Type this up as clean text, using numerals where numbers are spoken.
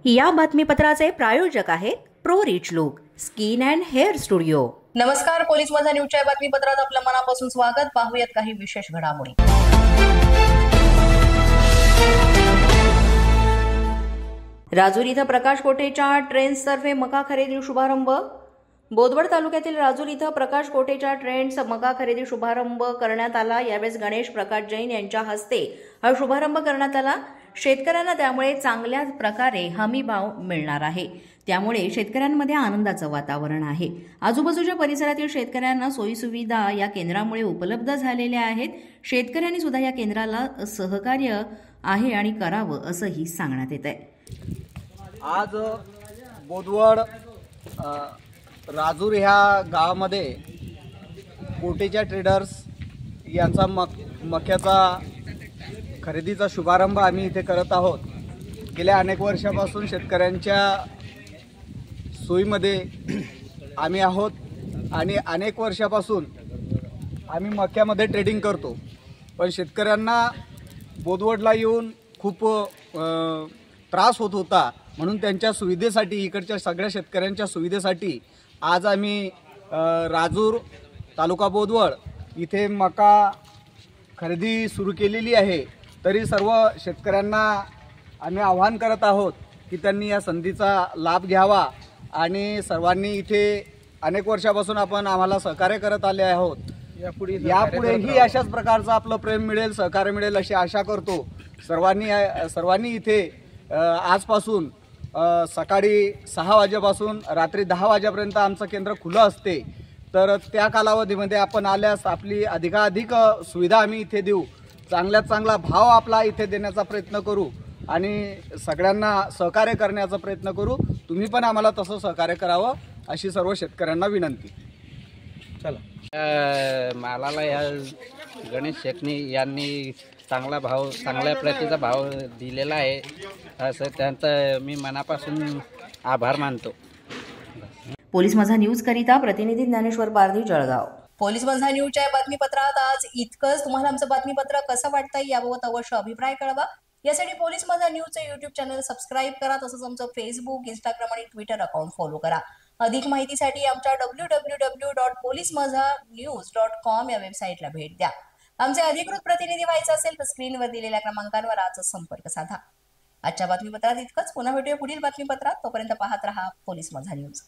या बातमीपत्राचे प्रायोजक आहेत pro rich look skin and hair studio. नमस्कार, पोलीस माझा न्यूजच्या बातमीपत्रात आपलं मनापासून स्वागत। पाहूयात काही विशेष घडामोडी। राजूर इथं प्रकाश कोटेच्या ट्रेंड्सतर्फे मका खरेदी शुभारंभ। बोदवड तालुक्यातील राजूर इथं प्रकाश कोटेच्या ट्रेंड्स मका खरेदी शुभारंभ करण्यात आला। यावेळेस गणेश प्रकाश जैन यांच्या हस्ते हा शुभारंभ करण्यात आला। शेतकऱ्यांना त्यामुळे चांगल्या प्रकारे हमी भाव मिळणार आहे, त्यामुळे शेतकऱ्यांमध्ये आनंदाचं वातावरण आहे। आजूबाजूच्या परिसरातील शेतकऱ्यांना सोयीसुविधा या केंद्रामुळे उपलब्ध झालेल्या आहेत। शेतकऱ्यांनी सुद्धा या केंद्राला सहकार्य आहे आणि करावं असंही सांगण्यात येत आहे। आज बोदवड राजूर ह्या गावामध्ये कोटेच्या ट्रेडर्स यांचा मक्याचा खरेदीचा शुभारंभ आम्ही इथे करत आहोत। गेल्या अनेक वर्षापासून शेतकऱ्यांच्या सोयीमध्ये आम्ही आहोत आणि अनेक वर्षापासून आम्ही मक्यामध्ये ट्रेडिंग करतो, पण शेतकऱ्यांना बोदवडला येऊन खूप त्रास होत होता, म्हणून त्यांच्या सुविधेसाठी, इकडच्या सगळ्या शेतकऱ्यांच्या सुविधेसाठी आज आम्ही राजूर तालुका बोदवड इथे मका खरेदी सुरू केलेली आहे। तरी सर्व शेतकऱ्यांना आम्ही आवाहन करत आहोत की त्यांनी या संधीचा लाभ घ्यावा आणि सर्वांनी इथे अनेक वर्षापासून आपण आम्हाला सहकार्य करत आले आहोत। यापुढेही अशाच प्रकारचं आपलं प्रेम मिळेल, सहकार्य मिळेल अशी आशा करतो। सर्वांनी इथे आजपासून सकाळी 6 वाजेपासून रात्री 10 वाजेपर्यंत आमचं केंद्र खुलं असते, तर त्या कालावधीमध्ये आपण आल्यास आपली अधिकाधिक सुविधा आम्ही इथे देऊ, चांगल्यात चांगला भाव आपला इथे देण्याचा प्रयत्न करू आणि सगळ्यांना सहकार्य करण्याचा प्रयत्न करू। तुम्ही पण आम्हाला तसं सहकार्य करावं अशी सर्व शेतकऱ्यांना विनंती। चला, मालाला या गणेश शेटणी यांनी चांगला भाव, चांगल्या प्रतीचा भाव दिलेला आहे, असं त्यांचं मी मनापासून आभार मानतो। पोलीस माझा न्यूज करिता प्रतिनिधी ज्ञानेश्वर पारधी, जळगाव। पोलीस माझा न्यूजच्या बातमीपत्रात आज इतकंच। तुम्हाला आमचं बातमीपत्र कसं वाटतंय याबाबत अवश्य अभिप्राय कळवा। यासाठी पोलीस माझा न्यूजचं YouTube चॅनल सबस्क्राईब करा, तसंच आमचं फेसबुक, इंस्टाग्राम आणि ट्विटर अकाउंट फॉलो करा। अधिक माहितीसाठी आमच्या www.policemazanews.com या वेबसाईटला भेट द्या। आमचे अधिकृत प्रतिनिधी व्हायचं असेल तर स्क्रीनवर दिलेल्या क्रमांकांवर आजच संपर्क साधा। आजच्या बातमीपत्रात इतकंच। पुन्हा भेटूया पुढील बातमीपत्रात, तोपर्यंत पाहत रहा पोलीस माझा न्यूज।